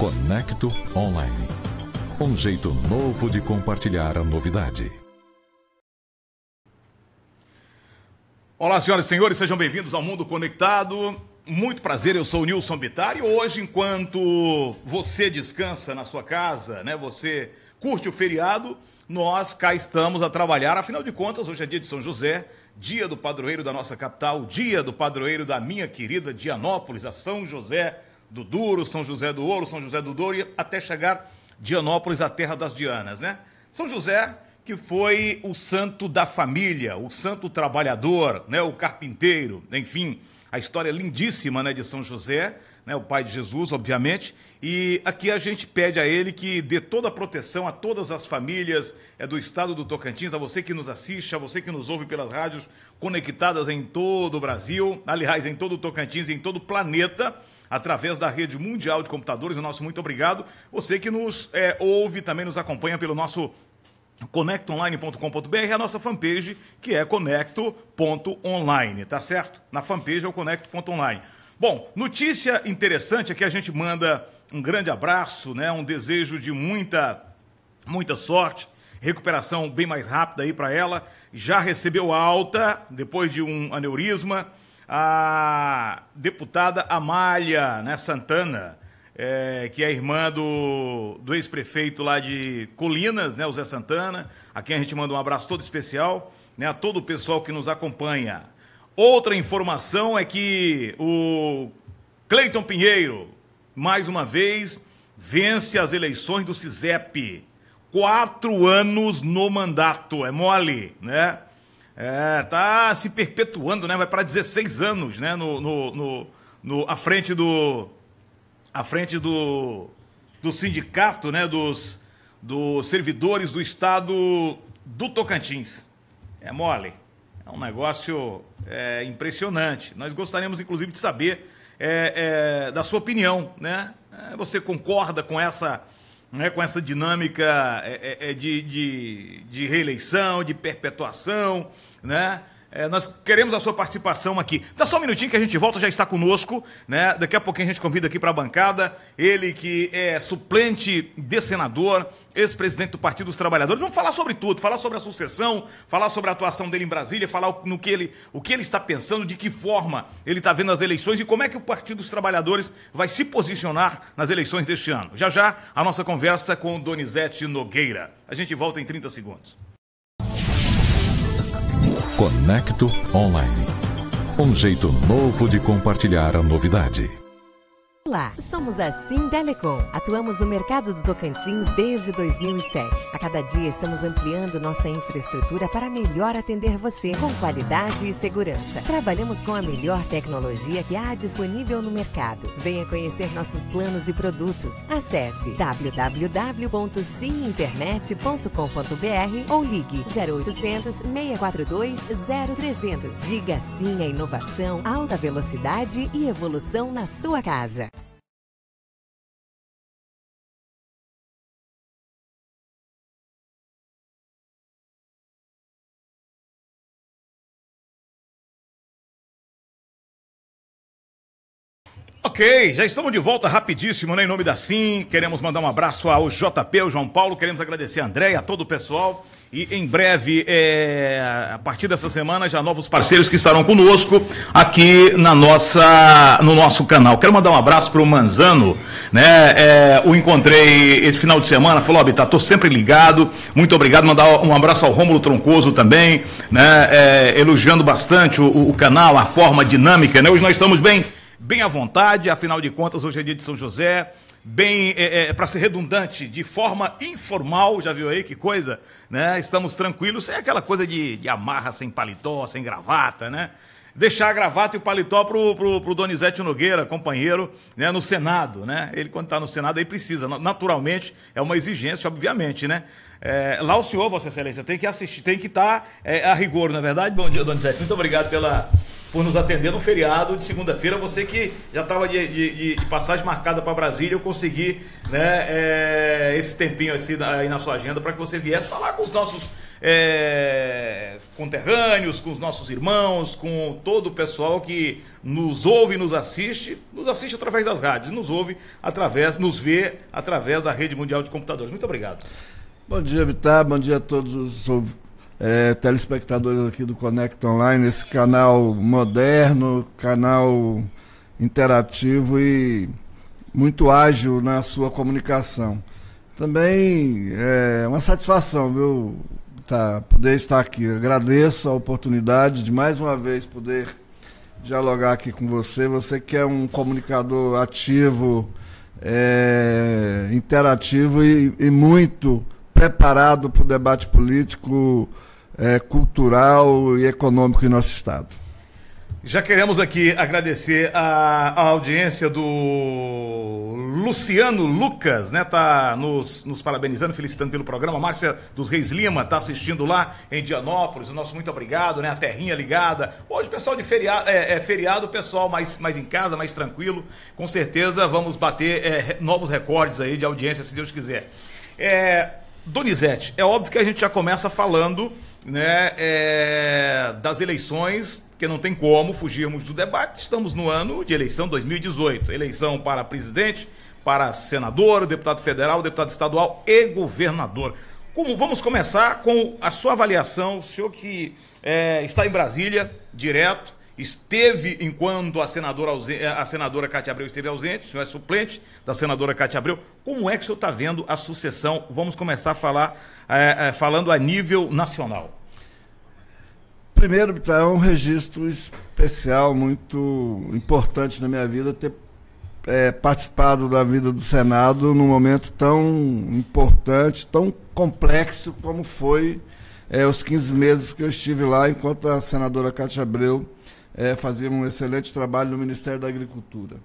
Conecto Online. Um jeito novo de compartilhar a novidade. Olá, senhoras e senhores, sejam bem-vindos ao Mundo Conectado. Muito prazer, eu sou o Nilson Bittar e hoje, enquanto você descansa na sua casa, né, você curte o feriado, nós cá estamos a trabalhar. Afinal de contas, hoje é dia de São José, dia do padroeiro da nossa capital, dia do padroeiro da minha querida Dianópolis, a São José do Duro, São José do Ouro, São José do Douro, e até chegar Dianópolis, a terra das Dianas, né? São José, que foi o santo da família, o santo trabalhador, né, o carpinteiro, enfim, a história lindíssima, né, de São José, né, o pai de Jesus, obviamente, e aqui a gente pede a ele que dê toda a proteção a todas as famílias do estado do Tocantins, a você que nos assiste, a você que nos ouve pelas rádios conectadas em todo o Brasil, aliás, em todo o Tocantins e em todo o planeta, através da rede mundial de computadores. O nosso muito obrigado. Você que nos ouve, também nos acompanha pelo nosso conectoonline.com.br, a nossa fanpage, que é conecto.online, tá certo? Na fanpage é o conecto.online. Bom, notícia interessante é que a gente manda um grande abraço, né? Um desejo de muita sorte, recuperação bem mais rápida aí para ela. Já recebeu alta depois de um aneurisma. A deputada Amália, né, Santana, que é irmã do ex-prefeito lá de Colinas, né, o Zé Santana, a quem a gente manda um abraço todo especial, né, a todo o pessoal que nos acompanha. Outra informação é que o Cleiton Pinheiro, mais uma vez, vence as eleições do CISEP. 4 anos no mandato, é mole, né? Tá se perpetuando, né? Vai para 16 anos, né? À frente do sindicato, né? Dos servidores do estado do Tocantins. É mole. É um negócio impressionante. Nós gostaríamos, inclusive, de saber da sua opinião, né? Você concorda com essa dinâmica de reeleição, de perpetuação, né? Nós queremos a sua participação aqui. Dá só um minutinho que a gente volta, já está conosco, né? Daqui a pouquinho a gente convida aqui para a bancada, ele que é suplente de senador, ex-presidente do Partido dos Trabalhadores. Vamos falar sobre tudo, falar sobre a sucessão, falar sobre a atuação dele em Brasília, falar o que ele está pensando, de que forma ele está vendo as eleições e como é que o Partido dos Trabalhadores vai se posicionar nas eleições deste ano. Já já a nossa conversa com Donizete Nogueira. A gente volta em 30 segundos. Conecto Online. Um jeito novo de compartilhar a novidade. Olá, somos a Sintelecom. Atuamos no mercado do Tocantins desde 2007. A cada dia estamos ampliando nossa infraestrutura para melhor atender você, com qualidade e segurança. Trabalhamos com a melhor tecnologia que há disponível no mercado. Venha conhecer nossos planos e produtos. Acesse www.siminternet.com.br ou ligue 0800 642 0300. Diga sim à inovação, alta velocidade e evolução na sua casa. Ok, já estamos de volta rapidíssimo, né? Em nome da Sim, queremos mandar um abraço ao JP, ao João Paulo, queremos agradecer a André, a todo o pessoal. E em breve, a partir dessa semana, já novos parceiros que estarão conosco aqui no nosso canal. Quero mandar um abraço para o Manzano, né? O encontrei esse final de semana, falou: Bittar, estou sempre ligado, muito obrigado. Mandar um abraço ao Rômulo Troncoso também, né? Elogiando bastante o canal, a forma dinâmica, né? Hoje nós estamos bem à vontade, afinal de contas, hoje é dia de São José, para ser redundante, de forma informal, já viu aí que coisa, né? Estamos tranquilos, sem aquela coisa de amarra sem paletó, sem gravata, né? Deixar a gravata e o paletó pro Donizete Nogueira, companheiro, né, no Senado, né? Ele, quando está no Senado, aí precisa, naturalmente, é uma exigência, obviamente, né? Lá o senhor, Vossa Excelência, tem que assistir, tem que estar a rigor, não é verdade? Bom dia, Donizete, muito obrigado por nos atender no feriado de segunda-feira. Você que já estava de passagem marcada para Brasília, eu consegui, né, esse tempinho assim, aí na sua agenda para que você viesse falar com os nossos conterrâneos, com os nossos irmãos, com todo o pessoal que nos ouve e nos assiste através das rádios, nos vê através da Rede Mundial de Computadores. Muito obrigado. Bom dia, Vitar, bom dia a todos os telespectadores aqui do Conecta Online, esse canal moderno, canal interativo e muito ágil na sua comunicação. Também é uma satisfação, viu, poder estar aqui. Agradeço a oportunidade de mais uma vez poder dialogar aqui com você. Você que é um comunicador ativo, interativo e muito preparado para o debate político, cultural e econômico em nosso estado. Já queremos aqui agradecer a audiência do Luciano Lucas, né? Tá nos parabenizando, felicitando pelo programa. A Márcia dos Reis Lima está assistindo lá em Dianópolis. O nosso muito obrigado, né? A terrinha ligada. Hoje, pessoal de feriado, feriado, pessoal mais em casa, mais tranquilo. Com certeza vamos bater novos recordes aí de audiência, se Deus quiser. Donizete, é óbvio que a gente já começa falando, né, das eleições, porque não tem como fugirmos do debate. Estamos no ano de eleição 2018, eleição para presidente, para senador, deputado federal, deputado estadual e governador. Vamos começar com a sua avaliação, o senhor que está em Brasília, direto, esteve enquanto a senadora Cátia Abreu esteve ausente, o senhor é suplente da senadora Cátia Abreu. Como é que o senhor está vendo a sucessão? Vamos começar a falar, falando a nível nacional. Primeiro, é um registro especial, muito importante na minha vida, ter participado da vida do Senado num momento tão importante, tão complexo como foi os 15 meses que eu estive lá, enquanto a senadora Cátia Abreu fazia um excelente trabalho no Ministério da Agricultura.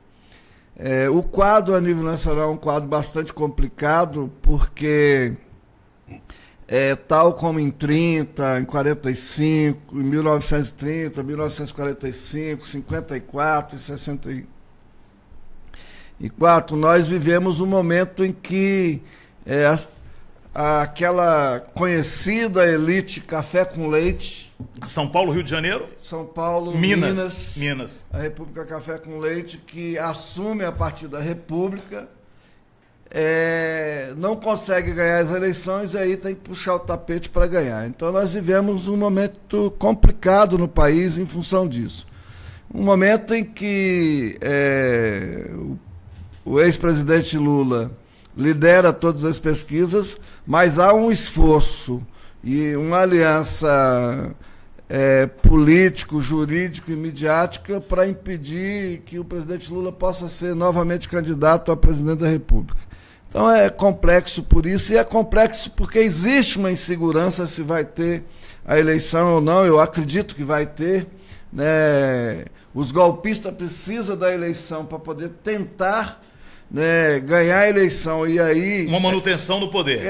O quadro a nível nacional é um quadro bastante complicado, porque tal como em 30, em 45, em 1930, 1945, 54 e 64, nós vivemos um momento em que aquela conhecida elite café com leite... São Paulo, Rio de Janeiro? São Paulo, Minas. A República Café com Leite, que assume a partir da República, não consegue ganhar as eleições e aí tem que puxar o tapete para ganhar. Então nós vivemos um momento complicado no país em função disso. Um momento em que o ex-presidente Lula lidera todas as pesquisas, mas há um esforço e uma aliança político, jurídico e midiática para impedir que o presidente Lula possa ser novamente candidato a presidente da República. Então é complexo por isso, e é complexo porque existe uma insegurança se vai ter a eleição ou não. Eu acredito que vai ter, né? Os golpistas precisam da eleição para poder tentar, né, ganhar a eleição e aí... Uma manutenção do poder.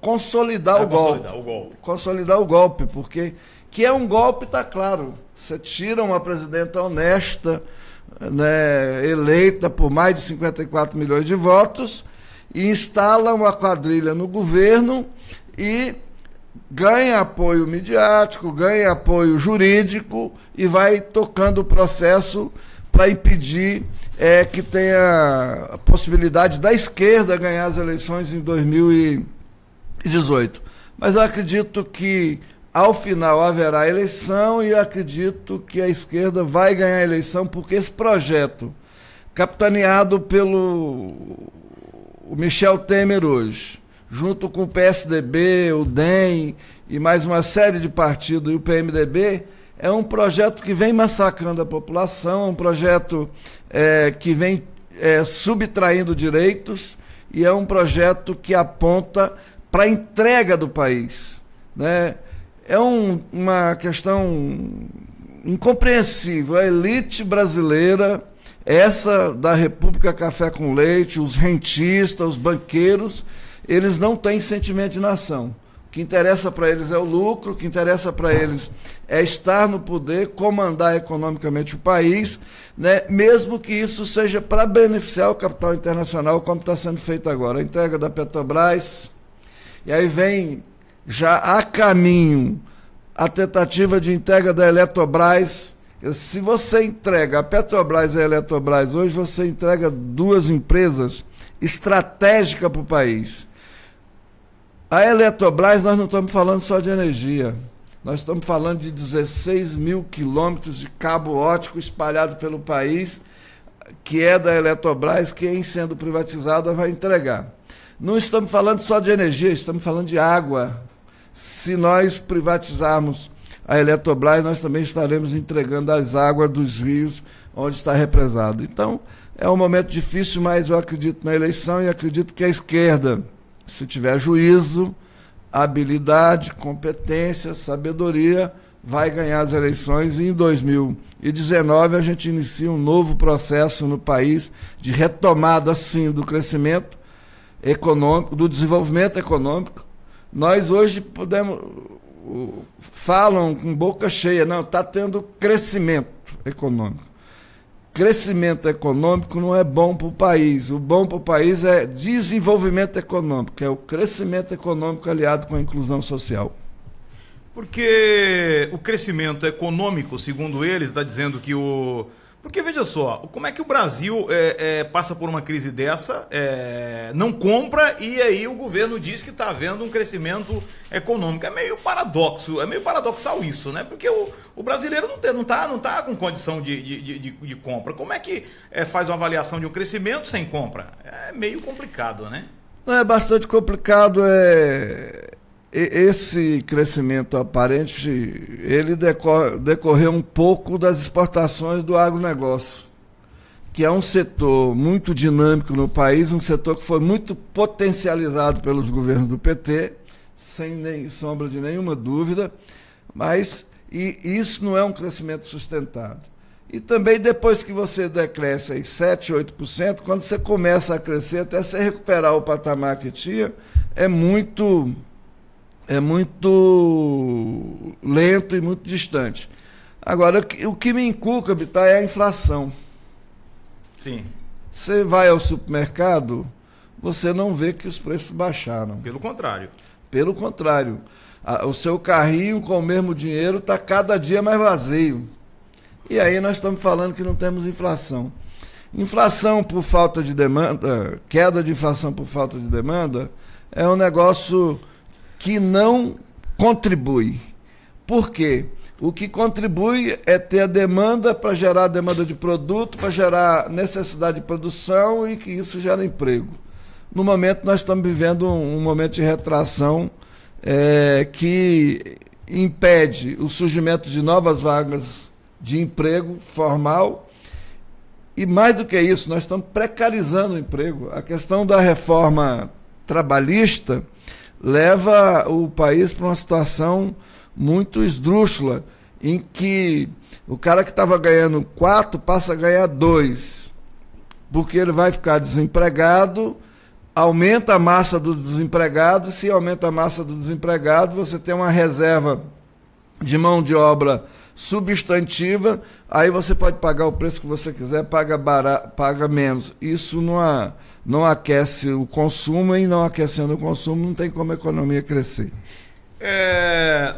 Consolidar o golpe. Consolidar o golpe, porque que é um golpe, está claro. Você tira uma presidenta honesta, né, eleita por mais de 54 milhões de votos, e instala uma quadrilha no governo e ganha apoio midiático, ganha apoio jurídico e vai tocando o processo para impedir que tenha a possibilidade da esquerda ganhar as eleições em 2018. Mas eu acredito que ao final haverá eleição e eu acredito que a esquerda vai ganhar a eleição, porque esse projeto, capitaneado pelo Michel Temer hoje, junto com o PSDB, o DEM e mais uma série de partidos e o PMDB, é um projeto que vem massacrando a população, um projeto que vem subtraindo direitos, e é um projeto que aponta para a entrega do país, né? É uma questão incompreensível. A elite brasileira, essa da República Café com Leite, os rentistas, os banqueiros, eles não têm sentimento de nação. O que interessa para eles é o lucro, o que interessa para eles é estar no poder, comandar economicamente o país, né? Mesmo que isso seja para beneficiar o capital internacional, como está sendo feito agora. A entrega da Petrobras, e aí vem já há caminho a tentativa de entrega da Eletrobras. Se você entrega a Petrobras e a Eletrobras hoje, você entrega duas empresas estratégicas para o país. A Eletrobras, nós não estamos falando só de energia. Nós estamos falando de 16 mil quilômetros de cabo óptico espalhado pelo país, que é da Eletrobras, que em sendo privatizada vai entregar. Não estamos falando só de energia, estamos falando de água. Se nós privatizarmos a Eletrobras, nós também estaremos entregando as águas dos rios onde está represado. Então, é um momento difícil, mas eu acredito na eleição e acredito que a esquerda, se tiver juízo, habilidade, competência, sabedoria, vai ganhar as eleições e em 2019 a gente inicia um novo processo no país de retomada, sim, do crescimento econômico, do desenvolvimento econômico. Nós hoje falam com boca cheia, não, está tendo crescimento econômico. Crescimento econômico não é bom para o país. O bom para o país é desenvolvimento econômico, que é o crescimento econômico aliado com a inclusão social. Porque o crescimento econômico, segundo eles, está dizendo que o... Porque, veja só, como é que o Brasil passa por uma crise dessa, não compra, e aí o governo diz que está havendo um crescimento econômico. É meio paradoxal isso, né? Porque o brasileiro não tá com condição de compra. Como é que faz uma avaliação de um crescimento sem compra? É meio complicado, né? É bastante complicado. Esse crescimento aparente, ele decorreu um pouco das exportações do agronegócio, que é um setor muito dinâmico no país, um setor que foi muito potencializado pelos governos do PT, sem sombra de nenhuma dúvida, mas isso não é um crescimento sustentado. E também depois que você decresce aí 7%, 8%, quando você começa a crescer, até você recuperar o patamar que tinha, é muito lento e muito distante. Agora, o que me inculca, Bittar, é a inflação. Sim. Você vai ao supermercado, você não vê que os preços baixaram. Pelo contrário. Pelo contrário. O seu carrinho com o mesmo dinheiro está cada dia mais vazio. E aí nós estamos falando que não temos inflação. Inflação por falta de demanda, queda de inflação por falta de demanda, é um negócio que não contribui. Por quê? O que contribui é ter a demanda para gerar demanda de produto, para gerar necessidade de produção e que isso gera emprego. No momento, nós estamos vivendo um momento de retração que impede o surgimento de novas vagas de emprego formal e, mais do que isso, nós estamos precarizando o emprego. A questão da reforma trabalhista leva o país para uma situação muito esdrúxula, em que o cara que estava ganhando 4 passa a ganhar 2, porque ele vai ficar desempregado, aumenta a massa do desempregado, se aumenta a massa do desempregado, você tem uma reserva de mão de obra substantiva, aí você pode pagar o preço que você quiser, paga menos. Isso não aquece o consumo, e não aquecendo o consumo não tem como a economia crescer.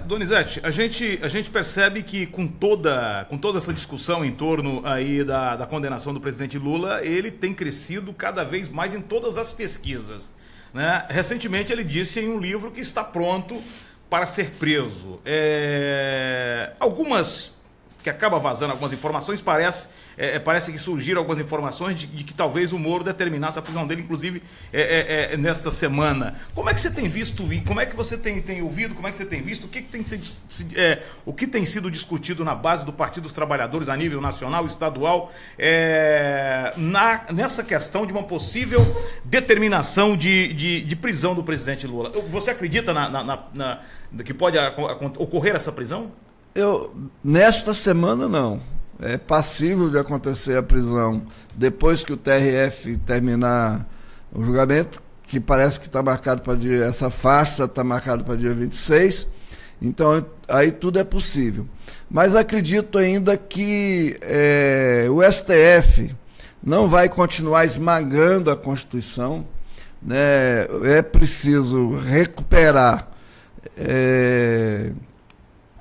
Donizete, a gente percebe que com toda essa discussão em torno aí da condenação do presidente Lula, ele tem crescido cada vez mais em todas as pesquisas, né? Recentemente ele disse em um livro que está pronto para ser preso. Algumas que acaba vazando algumas informações, parece que surgiram algumas informações de que talvez o Moro determinasse a prisão dele, inclusive nesta semana. Como é que você tem visto, como é que você tem ouvido, como é que você tem visto, o que tem sido discutido na base do Partido dos Trabalhadores a nível nacional, estadual, nessa questão de uma possível determinação de prisão do presidente Lula? Você acredita que pode ocorrer essa prisão? Nesta semana, não. É passível de acontecer a prisão depois que o TRF terminar o julgamento, que parece que está marcado para dia... Essa farsa está marcada para dia 26. Então, aí tudo é possível. Mas acredito ainda que o STF não vai continuar esmagando a Constituição, né? É preciso recuperar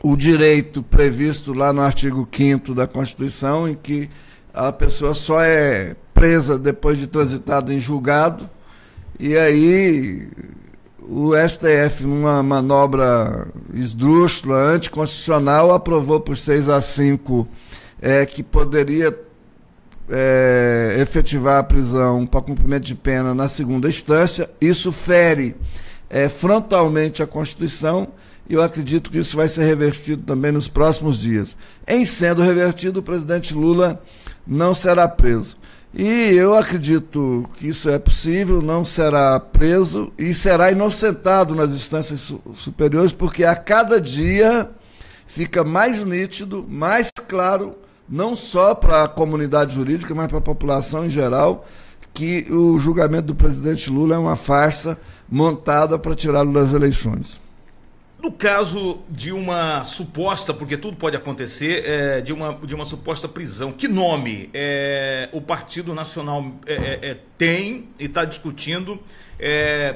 o direito previsto lá no artigo 5º da Constituição, em que a pessoa só é presa depois de transitado em julgado, e aí o STF, numa manobra esdrúxula, anticonstitucional, aprovou por 6-5 que poderia efetivar a prisão para cumprimento de pena na segunda instância. Isso fere frontalmente a Constituição, e eu acredito que isso vai ser revertido também nos próximos dias. Em sendo revertido, o presidente Lula não será preso. E eu acredito que isso é possível, não será preso e será inocentado nas instâncias superiores, porque a cada dia fica mais nítido, mais claro, não só para a comunidade jurídica, mas para a população em geral, que o julgamento do presidente Lula é uma farsa montada para tirá-lo das eleições. No caso de uma suposta, porque tudo pode acontecer, de uma suposta prisão, que nome o Partido Nacional tem e está discutindo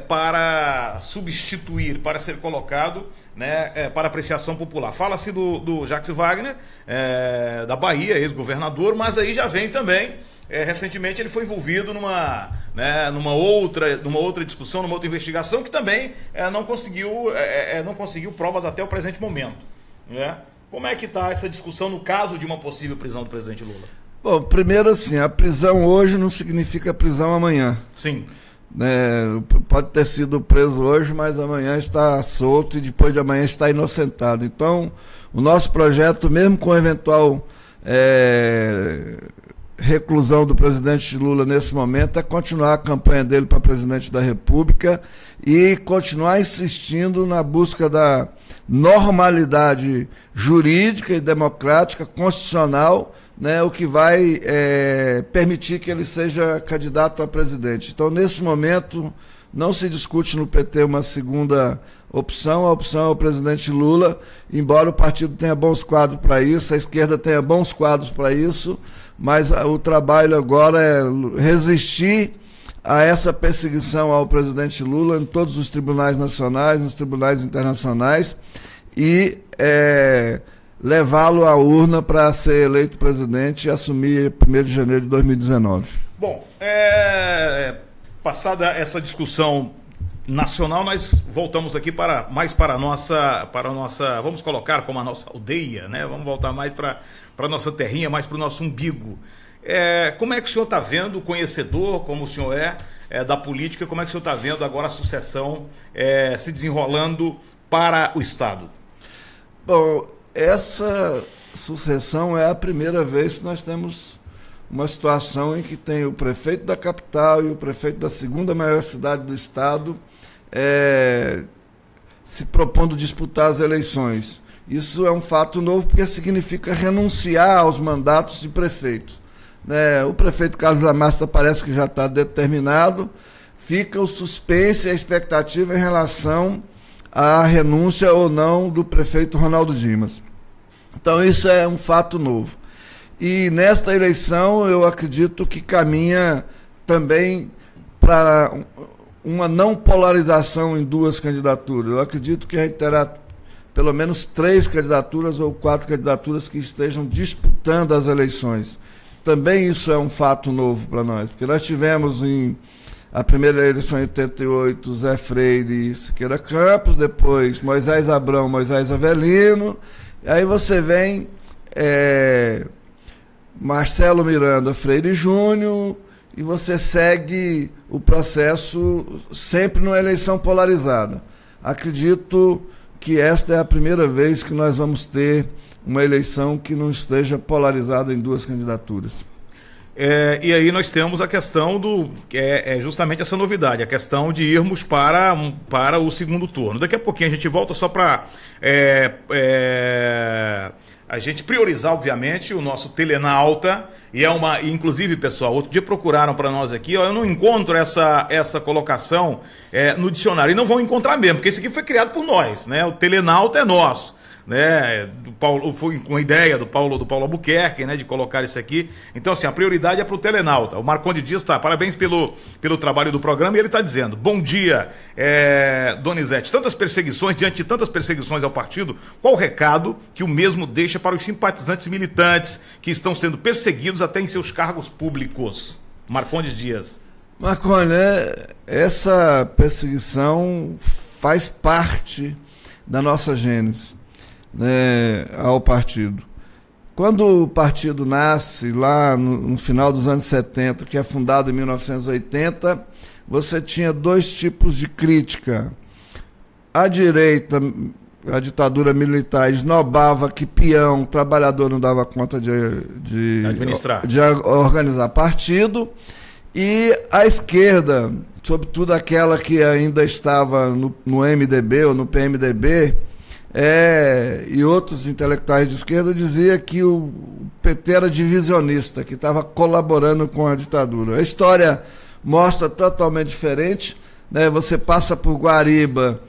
para substituir, para ser colocado, né, para apreciação popular? Fala-se do Jacques Wagner, da Bahia, ex-governador, mas aí já vem também, recentemente ele foi envolvido numa outra discussão, numa outra investigação que também não conseguiu provas até o presente momento, né? Como é que está essa discussão no caso de uma possível prisão do presidente Lula? Bom, primeiro assim, a prisão hoje não significa prisão amanhã. Sim. Pode ter sido preso hoje, mas amanhã está solto e depois de amanhã está inocentado. Então, o nosso projeto, mesmo com eventual reclusão do presidente Lula nesse momento, é continuar a campanha dele para presidente da República e continuar insistindo na busca da normalidade jurídica e democrática, constitucional, né, o que vai permitir que ele seja candidato a presidente. Então, nesse momento, não se discute no PT uma segunda opção, a opção é o presidente Lula, embora o partido tenha bons quadros para isso, a esquerda tenha bons quadros para isso, mas o trabalho agora é resistir a essa perseguição ao presidente Lula em todos os tribunais nacionais, nos tribunais internacionais, e levá-lo à urna para ser eleito presidente e assumir 1º de janeiro de 2019. Bom, passada essa discussão nacional, nós voltamos aqui para a nossa, vamos colocar como a nossa aldeia, né? Vamos voltar mais para a nossa terrinha, mais para o nosso umbigo. Como é que o senhor está vendo, conhecedor como o senhor da política, como é que o senhor está vendo agora a sucessão se desenrolando para o Estado? Bom, essa sucessão é a primeira vez que nós temos uma situação em que tem o prefeito da capital e o prefeito da segunda maior cidade do Estado se propondo disputar as eleições. Isso é um fato novo porque significa renunciar aos mandatos de prefeitos. O prefeito Carlos Amasta parece que já está determinado, fica o suspense e a expectativa em relação à renúncia ou não do prefeito Ronaldo Dimas. Então isso é um fato novo. E nesta eleição eu acredito que caminha também para uma não polarização em duas candidaturas. Eu acredito que a gente terá pelo menos 3 candidaturas ou 4 candidaturas que estejam disputando as eleições. Também isso é um fato novo para nós, porque nós tivemos a primeira eleição em 88, Zé Freire e Siqueira Campos, depois Moisés Abrão, Moisés Avelino, e aí você vem Marcelo Miranda, Freire Júnior, e você segue o processo sempre numa eleição polarizada. Acredito que esta é a primeira vez que nós vamos ter uma eleição que não esteja polarizada em 2 candidaturas. E aí nós temos a questão justamente essa novidade, a questão de irmos para o segundo turno. Daqui a pouquinho a gente volta só para a gente priorizar, obviamente, o nosso telenauta, inclusive, pessoal, outro dia procuraram para nós aqui, eu não encontro essa colocação no dicionário, e não vão encontrar mesmo, porque isso aqui foi criado por nós, né? O telenauta é nosso, né, do Paulo, foi com a ideia do Paulo Albuquerque, né, de colocar isso aqui. Então, assim, a prioridade é para o telenauta. O Marcondes Dias parabéns pelo trabalho do programa, e ele está dizendo: bom dia, Donizete, diante de tantas perseguições ao partido, qual o recado que o mesmo deixa para os simpatizantes militantes que estão sendo perseguidos até em seus cargos públicos? Marcondes Dias. Marcondes, essa perseguição faz parte da nossa gênese, né, ao partido. Quando o partido nasce lá no final dos anos 70, que é fundado em 1980, você tinha dois tipos de crítica. A direita, a ditadura militar, esnobava que peão, trabalhador, não dava conta de organizar partido, e a esquerda, sobretudo aquela que ainda estava no MDB ou no PMDB, e outros intelectuais de esquerda, dizia que o PT era divisionista, que estava colaborando com a ditadura. A história mostra totalmente diferente, né? Você passa por Guariba,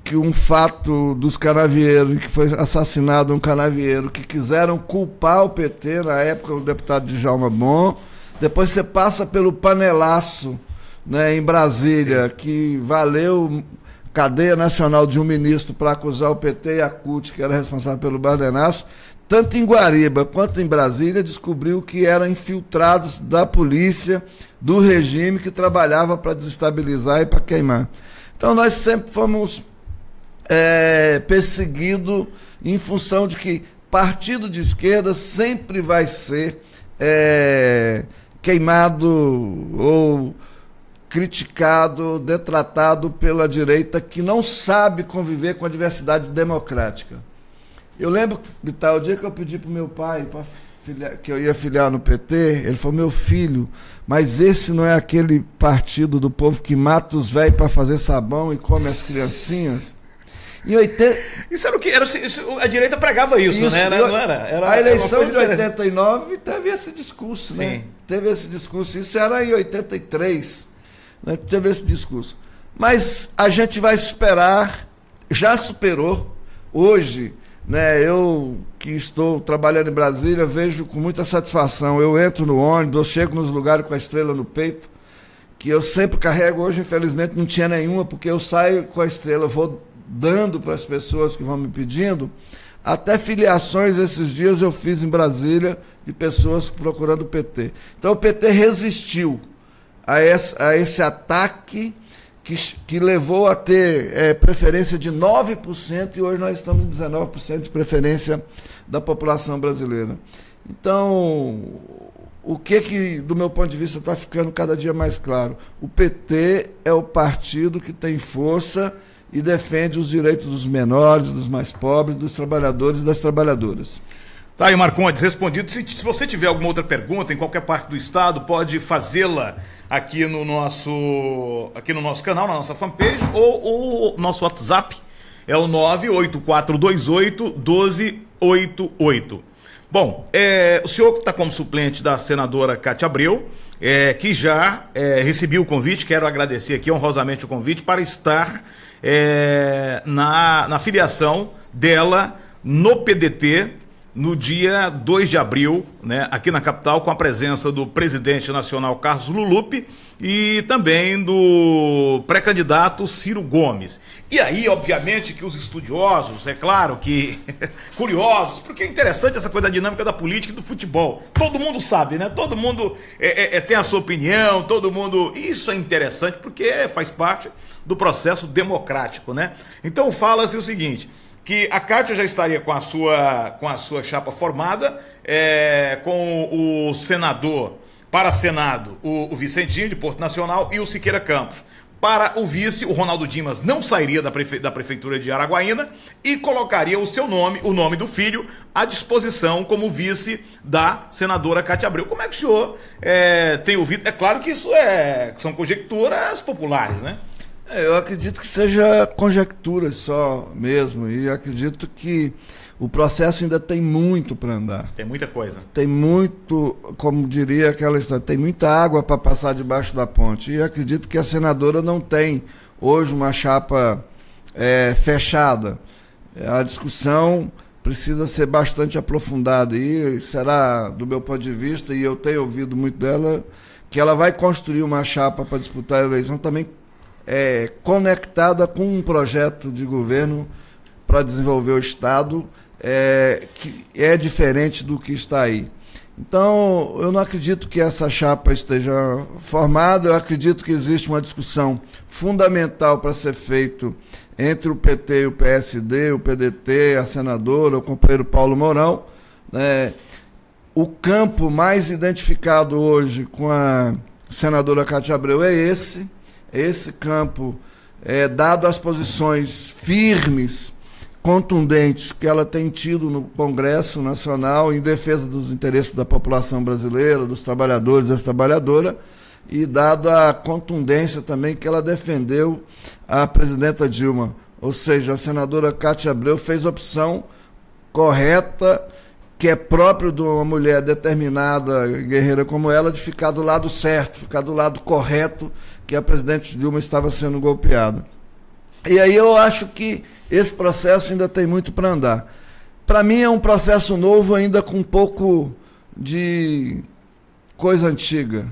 que um fato dos canavieiros, que foi assassinado um canavieiro, que quiseram culpar o PT, na época o deputado Djalma Bom. Depois você passa pelo panelaço, né, em Brasília, que valeu cadeia nacional de um ministro para acusar o PT e a CUT, que era responsável pelo Bardenaço. Tanto em Guariba quanto em Brasília, descobriu que eram infiltrados da polícia, do regime, que trabalhava para desestabilizar e para queimar. Então nós sempre fomos perseguidos em função de que partido de esquerda sempre vai ser queimado ou criticado, detratado pela direita, que não sabe conviver com a diversidade democrática. Eu lembro de tal dia que eu pedi para o meu pai que eu ia filiar no PT, ele falou: meu filho, mas esse não é aquele partido do povo que mata os velhos para fazer sabão e come as criancinhas? Isso era o que? A direita pregava isso, né? Não era a eleição de 89 teve esse discurso, né? Sim. Teve esse discurso, isso era em 83, né? Teve esse discurso. Mas a gente vai superar, já superou. Hoje, né, eu que estou trabalhando em Brasília, vejo com muita satisfação. Eu entro no ônibus, eu chego nos lugares com a estrela no peito, que eu sempre carrego. Hoje, infelizmente, não tinha nenhuma, porque eu saio com a estrela, eu vou dando para as pessoas que vão me pedindo. Até filiações esses dias eu fiz em Brasília, de pessoas procurando o PT. Então o PT resistiu a esse ataque que levou a ter preferência de 9%, e hoje nós estamos em 19% de preferência da população brasileira. Então, o que do meu ponto de vista, está ficando cada dia mais claro? O PT é o partido que tem força e defende os direitos dos menores, dos mais pobres, dos trabalhadores e das trabalhadoras. Tá aí, Marcondes, respondido. Se você tiver alguma outra pergunta em qualquer parte do estado, pode fazê-la aqui no nosso canal, na nossa fanpage, ou o nosso WhatsApp é o 98428-1288. Bom, o senhor está como suplente da senadora Cátia Abreu, que já recebeu o convite. Quero agradecer aqui honrosamente o convite para estar na filiação dela no PDT no dia 2 de abril, né, aqui na capital, com a presença do presidente nacional Carlos Lulupe e também do pré-candidato Ciro Gomes. E aí, obviamente, que os estudiosos, é claro que curiosos, porque é interessante essa coisa da dinâmica da política e do futebol. Todo mundo sabe, né? Todo mundo tem a sua opinião, todo mundo... Isso é interessante porque faz parte do processo democrático, né? Então fala-se o seguinte, que a Cátia já estaria com a sua chapa formada, com o senador, para Senado, o Vicentinho, de Porto Nacional, e o Siqueira Campos. Para o vice, o Ronaldo Dimas não sairia da prefeitura de Araguaína e colocaria o seu nome, o nome do filho, à disposição como vice da senadora Cátia Abreu. Como é que o senhor tem ouvido? É claro que isso são conjecturas populares, né? Eu acredito que seja conjectura só mesmo, e acredito que o processo ainda tem muito para andar. Tem muita coisa. Tem muito, como diria aquela história, tem muita água para passar debaixo da ponte, e acredito que a senadora não tem hoje uma chapa fechada. a discussão precisa ser bastante aprofundada e será, do meu ponto de vista, e eu tenho ouvido muito dela, que ela vai construir uma chapa para disputar a eleição também conectada com um projeto de governo para desenvolver o Estado, que é diferente do que está aí. Então, eu não acredito que essa chapa esteja formada, eu acredito que existe uma discussão fundamental para ser feito entre o PT e o PSD, o PDT, a senadora, o companheiro Paulo Mourão. O campo mais identificado hoje com a senadora Cátia Abreu é esse campo, dado as posições firmes, contundentes que ela tem tido no Congresso Nacional em defesa dos interesses da população brasileira, dos trabalhadores e das trabalhadoras, e dado a contundência também que ela defendeu a presidenta Dilma. Ou seja, a senadora Cátia Abreu fez a opção correta, que é próprio de uma mulher determinada, guerreira como ela, de ficar do lado certo, ficar do lado correto, que a presidente Dilma estava sendo golpeada. E aí eu acho que esse processo ainda tem muito para andar. Para mim é um processo novo, ainda com um pouco de coisa antiga.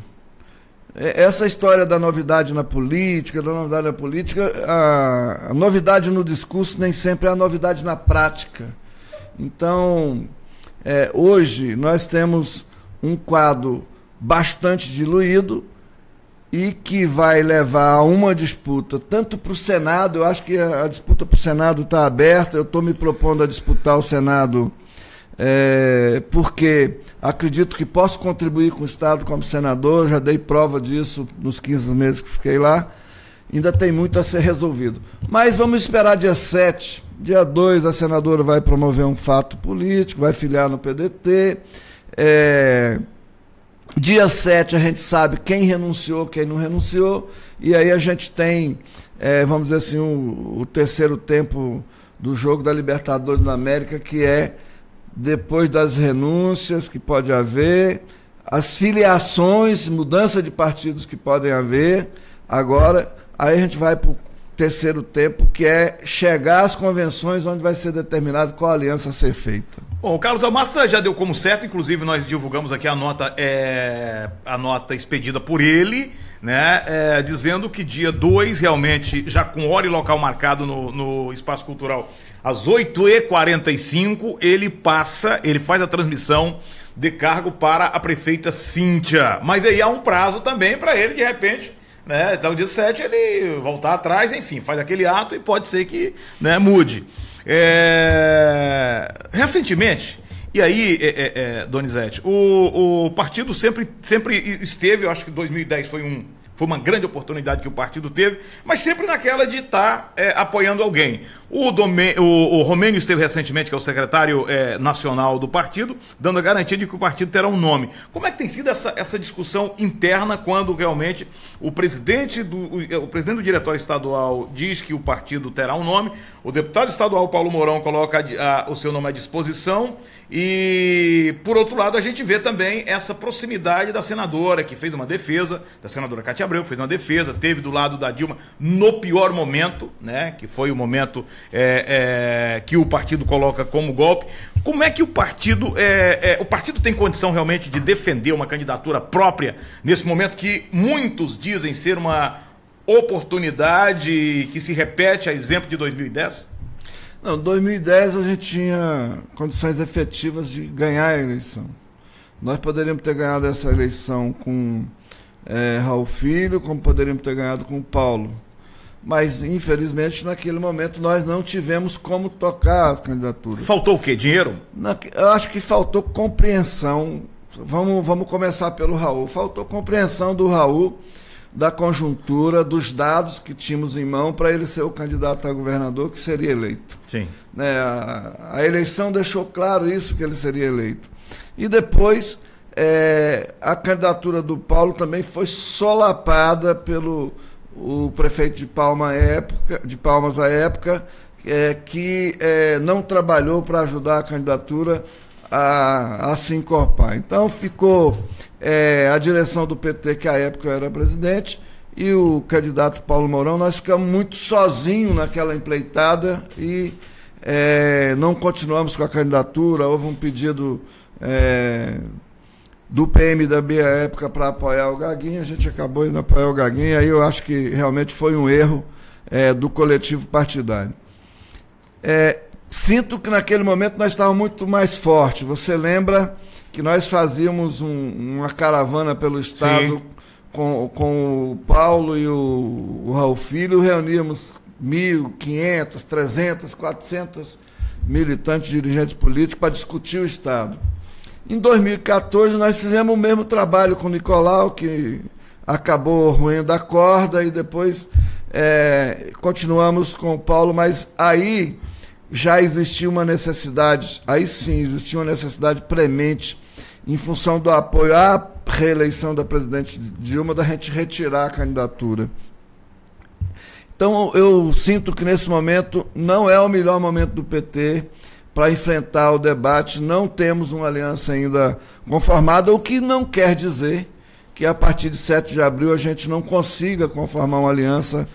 Essa história da novidade na política, a novidade no discurso nem sempre é a novidade na prática. Então, hoje nós temos um quadro bastante diluído, e que vai levar a uma disputa, tanto para o Senado, eu acho que a disputa para o Senado está aberta, eu estou me propondo a disputar o Senado, porque acredito que posso contribuir com o Estado como senador, já dei prova disso nos 15 meses que fiquei lá, ainda tem muito a ser resolvido. Mas vamos esperar dia 7, dia 2 a senadora vai promover um fato político, vai filiar no PDT, dia 7 a gente sabe quem renunciou, quem não renunciou, e aí a gente tem, vamos dizer assim, o terceiro tempo do jogo da Libertadores da América, que é depois das renúncias que pode haver, as filiações, mudança de partidos que podem haver. Agora, aí a gente vai para o terceiro tempo, que é chegar às convenções onde vai ser determinado qual aliança a ser feita. Bom, o Carlos Almasta já deu como certo, inclusive nós divulgamos aqui a nota expedida por ele, né, dizendo que dia 2, realmente, já com hora e local marcado no Espaço Cultural, às 8h45, ele faz a transmissão de cargo para a prefeita Cíntia. Mas aí há um prazo também para ele, de repente, né, então dia 7 ele voltar atrás, enfim, faz aquele ato e pode ser que, né, mude. Recentemente, e aí, Donizete, o partido sempre esteve, eu acho que 2010 foi uma grande oportunidade que o partido teve, mas sempre naquela de estar apoiando alguém. O Romênio esteve recentemente, que é o secretário nacional do partido, dando a garantia de que o partido terá um nome. Como é que tem sido essa discussão interna quando realmente o presidente do diretório estadual diz que o partido terá um nome, o deputado estadual Paulo Mourão coloca o seu nome à disposição e, por outro lado, a gente vê também essa proximidade da senadora, que fez uma defesa, da senadora Cátia Abreu, que fez uma defesa, teve do lado da Dilma no pior momento, né, que foi o momento que o partido coloca como golpe. Como é que o partido tem condição realmente de defender uma candidatura própria nesse momento que muitos dizem ser uma oportunidade que se repete a exemplo de 2010? Não, em 2010 a gente tinha condições efetivas de ganhar a eleição. Nós poderíamos ter ganhado essa eleição com Raul Filho, como poderíamos ter ganhado com o Paulo. Mas, infelizmente, naquele momento nós não tivemos como tocar as candidaturas. Faltou o quê? Dinheiro? Eu acho que faltou compreensão. Vamos começar pelo Raul. Faltou compreensão do Raul, da conjuntura, dos dados que tínhamos em mão para ele ser o candidato a governador que seria eleito. Sim. A eleição deixou claro isso, que ele seria eleito. E depois, a candidatura do Paulo também foi solapada pelo o prefeito de Palmas à época, que não trabalhou para ajudar a candidatura a se encorpar. Então ficou a direção do PT, que à época eu era presidente, e o candidato Paulo Mourão. Nós ficamos muito sozinhos naquela empleitada e não continuamos com a candidatura, houve um pedido do PMDB à época para apoiar o Gaguinho, a gente acabou indo apoiar o Gaguinho, aí eu acho que realmente foi um erro do coletivo partidário. Sinto que naquele momento nós estávamos muito mais fortes. Você lembra que nós fazíamos uma caravana pelo Estado com o Paulo e o Raul Filho, reuníamos 1.500, 300, 400 militantes, dirigentes políticos para discutir o Estado. Em 2014 nós fizemos o mesmo trabalho com o Nicolau, que acabou ruindo a corda, e depois continuamos com o Paulo, mas aí já existia uma necessidade, aí sim existia uma necessidade premente, em função do apoio à reeleição da presidente Dilma, da gente retirar a candidatura. Então eu sinto que nesse momento não é o melhor momento do PT para enfrentar o debate, não temos uma aliança ainda conformada, o que não quer dizer que a partir de 7 de abril a gente não consiga conformar uma aliança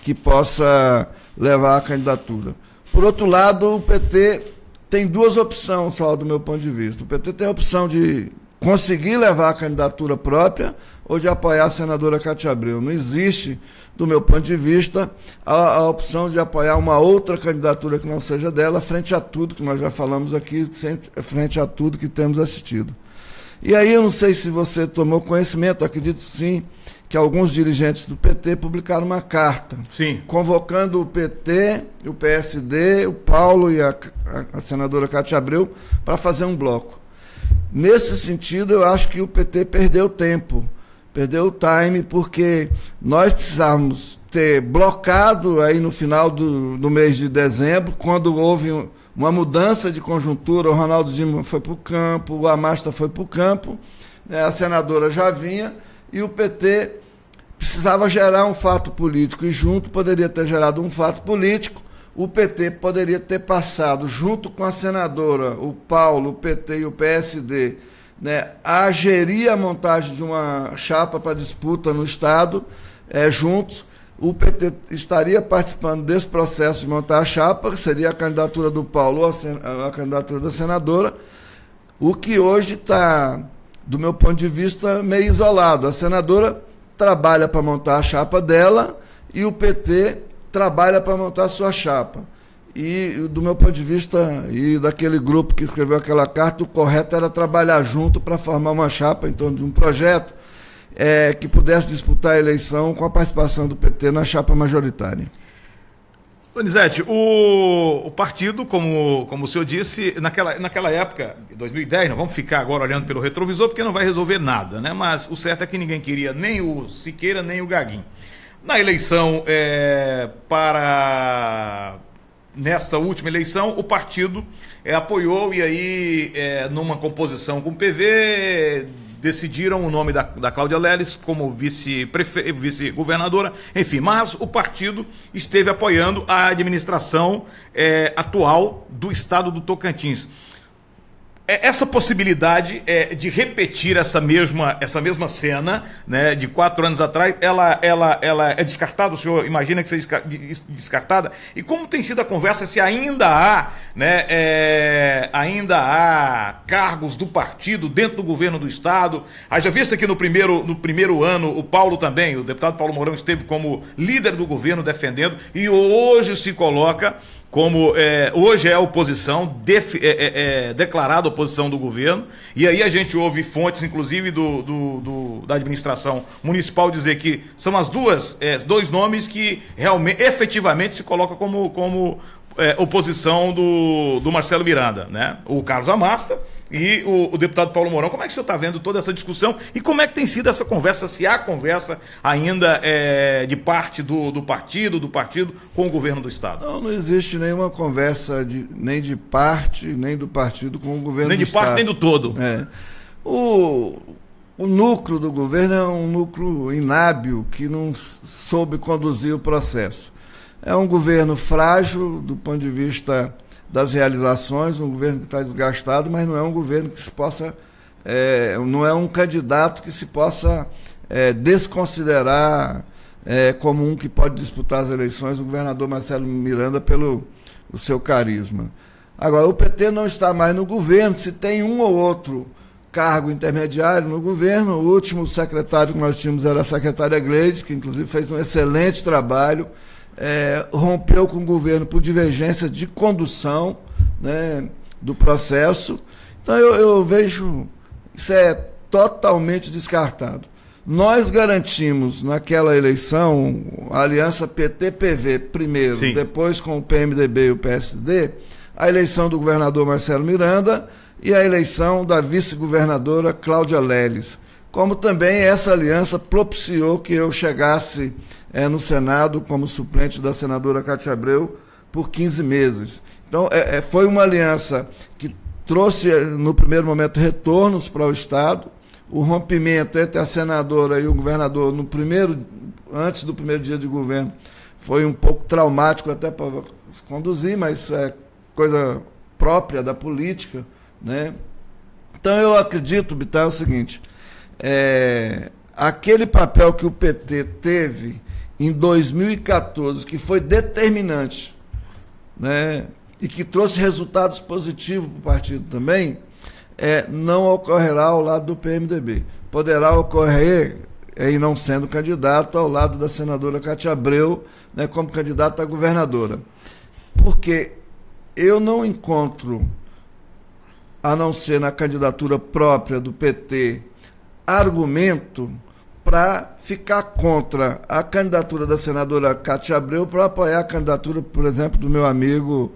que possa levar à candidatura. Por outro lado, o PT tem duas opções, só do meu ponto de vista. O PT tem a opção de conseguir levar a candidatura própria ou de apoiar a senadora Cátia Abreu. Não existe, do meu ponto de vista, a opção de apoiar uma outra candidatura que não seja dela, frente a tudo que nós já falamos aqui, frente a tudo que temos assistido. E aí eu não sei se você tomou conhecimento, acredito sim, que alguns dirigentes do PT publicaram uma carta convocando o PT, o PSD, o Paulo e a senadora Cátia Abreu para fazer um bloco. Nesse sentido, eu acho que o PT perdeu tempo, perdeu o time, porque nós precisávamos ter blocado aí no final do mês de dezembro, quando houve uma mudança de conjuntura, o Ronaldo Dima foi para o campo, o Amasta foi para o campo, a senadora já vinha, e o PT precisava gerar um fato político, e junto poderia ter gerado um fato político. O PT poderia ter passado, junto com a senadora, o Paulo, o PT e o PSD, a gerir a montagem de uma chapa para disputa no Estado, juntos. O PT estaria participando desse processo de montar a chapa, seria a candidatura do Paulo ou a candidatura da senadora, o que hoje está, do meu ponto de vista, meio isolado. A senadora trabalha para montar a chapa dela e o PT trabalha para montar a sua chapa. E, do meu ponto de vista, e daquele grupo que escreveu aquela carta, o correto era trabalhar junto para formar uma chapa em torno de um projeto que pudesse disputar a eleição com a participação do PT na chapa majoritária. Donizete, o partido, como o senhor disse, naquela época, 2010, não vamos ficar agora olhando pelo retrovisor, porque não vai resolver nada, né? Mas o certo é que ninguém queria nem o Siqueira, nem o Gaguinho. Na eleição, nessa última eleição, o partido apoiou, e aí, numa composição com o PV, decidiram o nome da Cláudia Leles como vice-governadora, enfim, mas o partido esteve apoiando a administração atual do estado do Tocantins. Essa possibilidade de repetir essa mesma cena, né, de 4 anos atrás, ela é descartada? O senhor imagina que seja descartada? E como tem sido a conversa, se ainda há, cargos do partido dentro do governo do Estado? Já visto aqui no primeiro ano, o Paulo também, o deputado Paulo Mourão, esteve como líder do governo defendendo, e hoje se coloca como hoje é a oposição, declarada oposição do governo, e aí a gente ouve fontes, inclusive da administração municipal, dizer que são dois nomes que realmente, efetivamente, se colocam como oposição do Marcelo Miranda, né? O Carlos Amasta e o deputado Paulo Mourão. Como é que o senhor está vendo toda essa discussão e como é que tem sido essa conversa, se há conversa ainda de parte do partido com o governo do Estado? Não existe nenhuma conversa nem de parte, nem do partido com o governo do Estado. Nem de parte, nem do todo. O núcleo do governo é um núcleo inábil que não soube conduzir o processo. É um governo frágil do ponto de vista das realizações, um governo que está desgastado, mas não é um governo que se possa, não é um candidato que se possa desconsiderar como um que pode disputar as eleições, o governador Marcelo Miranda, pelo o seu carisma. Agora, o PT não está mais no governo, se tem um ou outro cargo intermediário no governo. O último secretário que nós tínhamos era a secretária Gleide, que inclusive fez um excelente trabalho, rompeu com o governo por divergência de condução, né, do processo. Então eu vejo, isso é totalmente descartado. Nós garantimos naquela eleição, a aliança PT-PV primeiro, sim, depois com o PMDB e o PSD, a eleição do governador Marcelo Miranda e a eleição da vice-governadora Cláudia Leles. Como também essa aliança propiciou que eu chegasse no Senado como suplente da senadora Cátia Abreu por 15 meses. Então, foi uma aliança que trouxe, no primeiro momento, retornos para o Estado. O rompimento entre a senadora e o governador, antes do primeiro dia de governo, foi um pouco traumático até para se conduzir, mas é coisa própria da política, né? Então eu acredito, Bitar, é o seguinte, aquele papel que o PT teve em 2014, que foi determinante, né, e que trouxe resultados positivos para o partido também, não ocorrerá ao lado do PMDB. Poderá ocorrer, e não sendo candidato, ao lado da senadora Cátia Abreu, né, como candidata a governadora. Porque eu não encontro, a não ser na candidatura própria do PT, argumento para ficar contra a candidatura da senadora Cátia Abreu para apoiar a candidatura, por exemplo, do meu amigo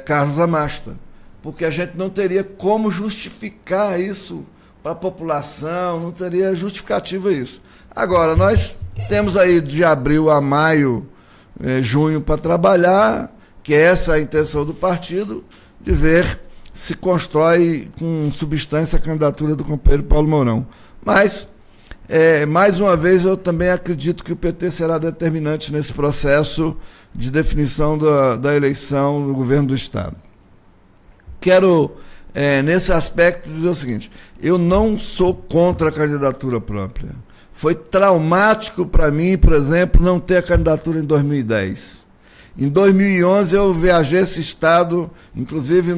Carlos Amasta. Porque a gente não teria como justificar isso para a população, não teria justificativa isso. Agora, nós temos aí de abril a maio, junho para trabalhar, que essa é a intenção do partido, de ver se constrói com substância a candidatura do companheiro Paulo Mourão. Mas, mais uma vez, eu também acredito que o PT será determinante nesse processo de definição da eleição do governo do Estado. Quero, nesse aspecto, dizer o seguinte: eu não sou contra a candidatura própria. Foi traumático para mim, por exemplo, não ter a candidatura em 2010. Em 2011 eu viajei esse estado, inclusive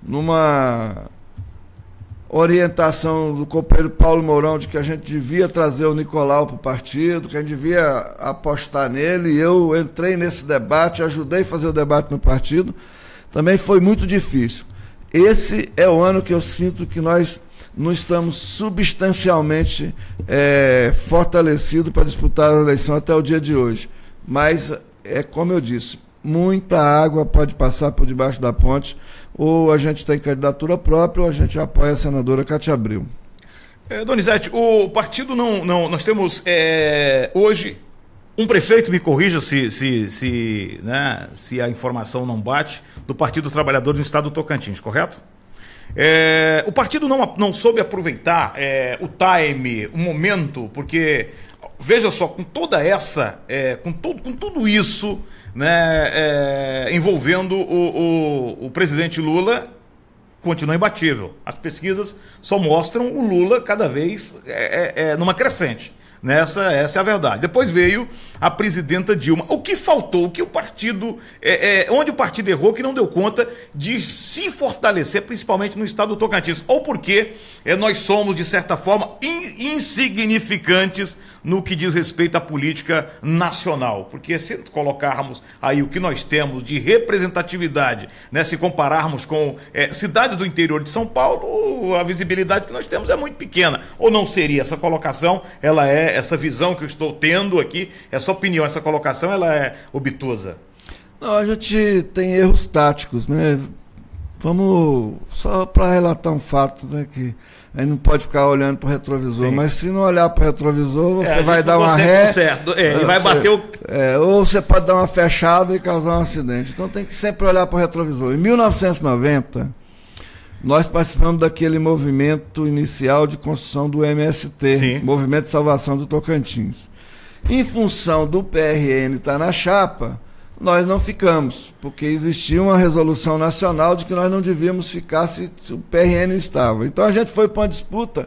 numa orientação do companheiro Paulo Mourão de que a gente devia trazer o Nicolau para o partido, que a gente devia apostar nele, e eu entrei nesse debate, ajudei a fazer o debate no partido. Também foi muito difícil. Esse é o ano que eu sinto que nós não estamos substancialmente fortalecidos para disputar a eleição até o dia de hoje. Mas, como eu disse, muita água pode passar por debaixo da ponte. Ou a gente tem candidatura própria, ou a gente apoia a senadora Cátia Abreu. Donizete, o partido nós temos hoje um prefeito, me corrija se a informação não bate, do Partido dos Trabalhadores do Estado do Tocantins, correto? O partido não soube aproveitar o time, o momento, porque, veja só, com toda essa, com tudo isso, né, envolvendo o presidente Lula, continua imbatível. As pesquisas só mostram o Lula cada vez numa crescente. Essa é a verdade. Depois veio a presidenta Dilma. O que faltou? O que o partido... onde o partido errou, que não deu conta de se fortalecer, principalmente no estado do Tocantins? Ou porque nós somos, de certa forma, insignificantes no que diz respeito à política nacional? Porque se colocarmos aí o que nós temos de representatividade, né, se compararmos com cidades do interior de São Paulo, a visibilidade que nós temos é muito pequena. Ou não seria? Essa colocação, essa visão que eu estou tendo aqui, essa opinião, essa colocação, ela é obtusa? Não, a gente tem erros táticos, né? Vamos, só para relatar um fato, né, que a gente não pode ficar olhando para o retrovisor, sim, mas se não olhar para o retrovisor, você vai dar uma ré, e vai bater o... ou você pode dar uma fechada e causar um acidente. Então tem que sempre olhar para o retrovisor. Em 1990, nós participamos daquele movimento inicial de construção do MST, sim, Movimento de Salvação do Tocantins. Em função do PRN estar na chapa, nós não ficamos, porque existia uma resolução nacional de que nós não devíamos ficar se o PRN estava. Então a gente foi para uma disputa,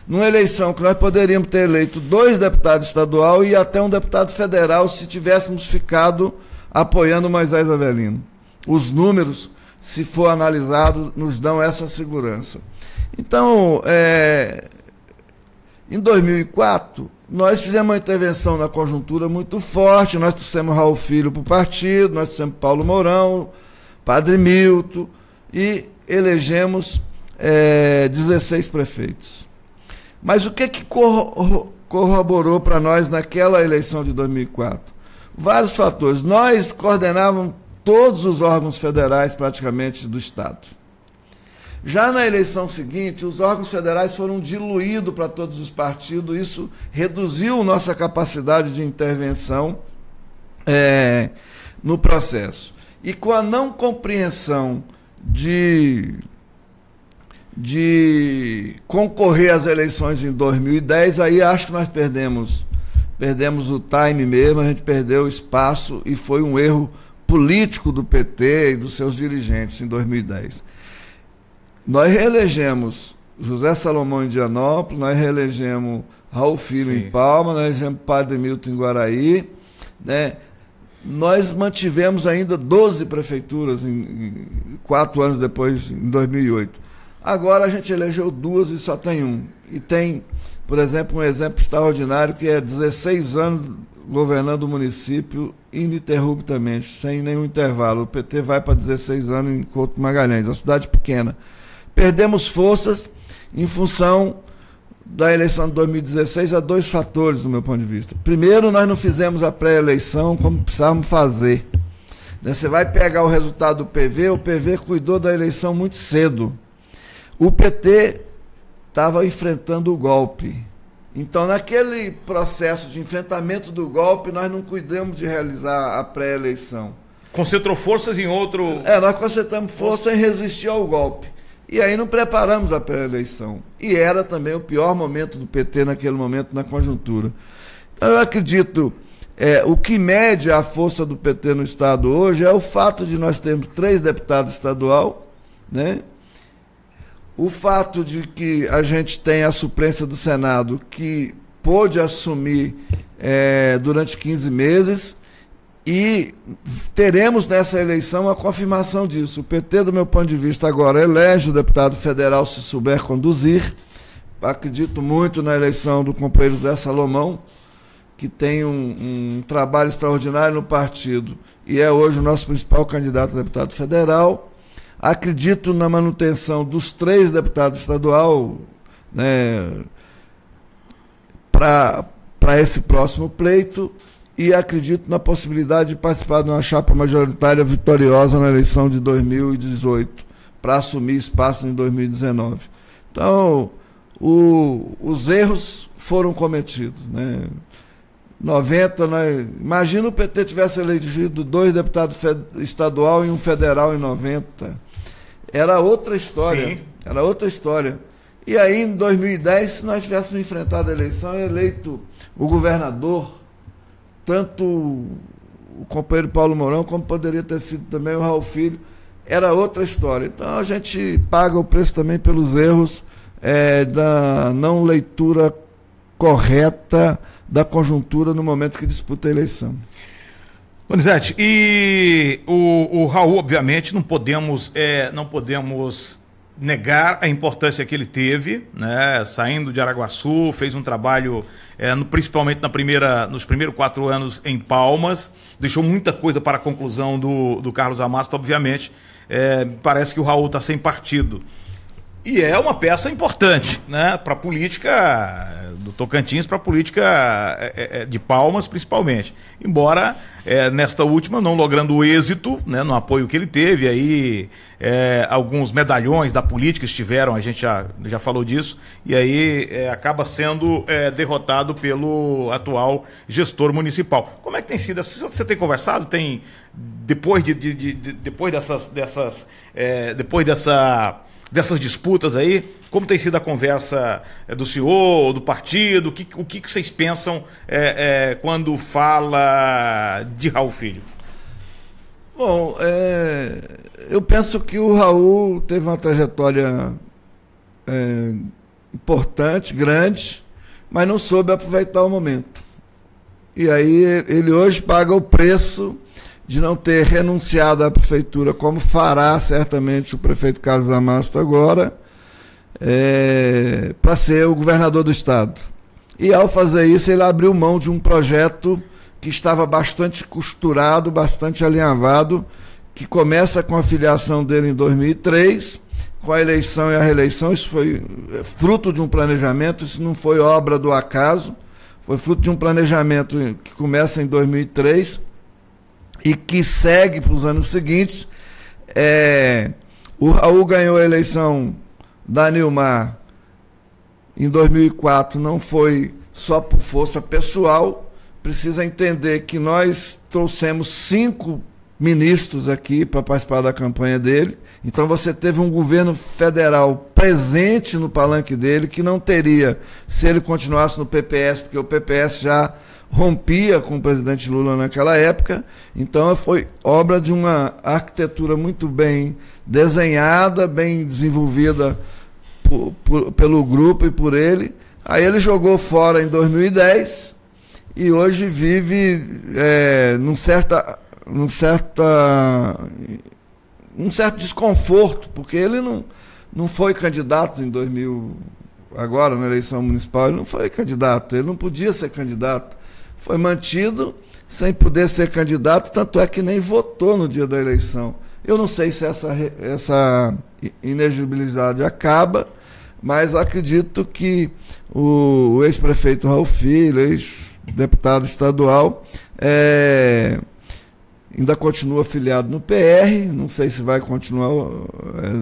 numa eleição que nós poderíamos ter eleito 2 deputados estaduais e até um deputado federal se tivéssemos ficado apoiando o Moisés Avelino. os números, se for analisado, nos dão essa segurança. Então, em 2004, nós fizemos uma intervenção na conjuntura muito forte, nós trouxemos Raul Filho para o partido, nós trouxemos Paulo Mourão, Padre Milton, e elegemos 16 prefeitos. Mas o que corroborou para nós naquela eleição de 2004? Vários fatores. Nós coordenávamos todos os órgãos federais praticamente do Estado. Já na eleição seguinte, os órgãos federais foram diluídos para todos os partidos, isso reduziu nossa capacidade de intervenção no processo. E com a não compreensão de concorrer às eleições em 2010, aí acho que nós perdemos o time mesmo, a gente perdeu o espaço e foi um erro político do PT e dos seus dirigentes em 2010. Nós reelegemos José Salomão em Indianópolis, nós reelegemos Raul Filho em Palmas, nós reelegemos Padre Milton em Guaraí, né? Nós mantivemos ainda 12 prefeituras 4 anos depois, em 2008. Agora a gente elegeu 2 e só tem 1. E tem, por exemplo, um exemplo extraordinário que é 16 anos governando o município ininterruptamente, sem nenhum intervalo. O PT vai para 16 anos em Couto Magalhães, uma cidade pequena. Perdemos forças em função da eleição de 2016 a 2 fatores, do meu ponto de vista. Primeiro, nós não fizemos a pré-eleição como precisávamos fazer. Você vai pegar o resultado do PV, o PV cuidou da eleição muito cedo. O PT estava enfrentando o golpe. Então, naquele processo de enfrentamento do golpe, nós não cuidamos de realizar a pré-eleição. Concentrou forças em outro... nós concentramos força em resistir ao golpe. E aí não preparamos a pré-eleição. E era também o pior momento do PT naquele momento, na conjuntura. Então, eu acredito, o que mede a força do PT no Estado hoje é o fato de nós termos 3 deputados estaduais, né? O fato de que a gente tem a suplência do Senado, que pôde assumir durante 15 meses, e teremos nessa eleição a confirmação disso. O PT, do meu ponto de vista, agora elege o deputado federal se souber conduzir. Acredito muito na eleição do companheiro Zé Salomão, que tem um trabalho extraordinário no partido e é hoje o nosso principal candidato a deputado federal. Acredito na manutenção dos 3 deputados estaduais, né, para esse próximo pleito. E acredito na possibilidade de participar de uma chapa majoritária vitoriosa na eleição de 2018, para assumir espaço em 2019. Então, os erros foram cometidos, né? 90, imagina o PT tivesse elegido 2 deputados estadual e um federal em 90. Era outra história. Sim. Era outra história. E aí, em 2010, se nós tivéssemos enfrentado a eleição e eleito o governador, tanto o companheiro Paulo Mourão, como poderia ter sido também o Raul Filho, era outra história. Então a gente paga o preço também pelos erros da não leitura correta da conjuntura no momento que disputa a eleição. Donizete, e o Raul, obviamente, não podemos negar a importância que ele teve, né, saindo de Araguaçu, fez um trabalho, principalmente nos primeiros 4 anos em Palmas, deixou muita coisa para a conclusão do Carlos Amasta, obviamente. Parece que o Raul está sem partido. E é uma peça importante, né, para a política do Tocantins, para a política de Palmas, principalmente. Embora, nesta última, não logrando o êxito, né, no apoio que ele teve, aí alguns medalhões da política estiveram, a gente já falou disso, e aí acaba sendo derrotado pelo atual gestor municipal. Como é que tem sido? Você tem conversado? Depois dessas disputas aí, como tem sido a conversa do senhor, do partido, o que vocês pensam quando fala de Raul Filho? Bom, eu penso que o Raul teve uma trajetória importante, grande, mas não soube aproveitar o momento. E aí ele hoje paga o preço de não ter renunciado à prefeitura, como fará certamente o prefeito Carlos Amastro agora, para ser o governador do estado. E ao fazer isso, ele abriu mão de um projeto que estava bastante costurado, bastante alinhavado, que começa com a filiação dele em 2003, com a eleição e a reeleição. Isso foi fruto de um planejamento, isso não foi obra do acaso, foi fruto de um planejamento que começa em 2003 e que segue para os anos seguintes. O Raul ganhou a eleição da Nilmar em 2004, não foi só por força pessoal. Precisa entender que nós trouxemos 5 ministros aqui para participar da campanha dele. Então você teve um governo federal presente no palanque dele, que não teria se ele continuasse no PPS, porque o PPS já rompia com o presidente Lula naquela época. Então foi obra de uma arquitetura muito bem desenhada, bem desenvolvida pelo grupo e por ele. Aí ele jogou fora em 2010 e hoje vive num certo desconforto, porque ele não foi candidato em 2000, agora na eleição municipal, ele não foi candidato, ele não podia ser candidato, foi mantido sem poder ser candidato, tanto é que nem votou no dia da eleição. Eu não sei se essa inegibilidade acaba, mas acredito que o ex-prefeito Raul Filho, ex-deputado estadual, ainda continua afiliado no PR, não sei se vai continuar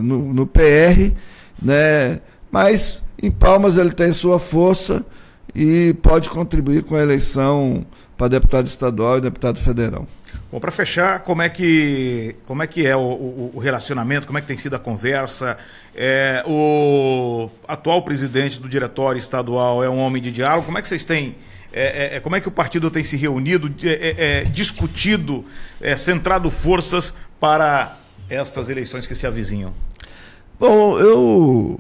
no PR, né? Mas em Palmas ele tem sua força e pode contribuir com a eleição para deputado estadual e deputado federal. Bom, para fechar, como é que é o relacionamento, como é que tem sido a conversa? O atual presidente do diretório estadual é um homem de diálogo, como é que vocês têm... como é que o partido tem se reunido, discutido, centrado forças para estas eleições que se avizinham? Bom, eu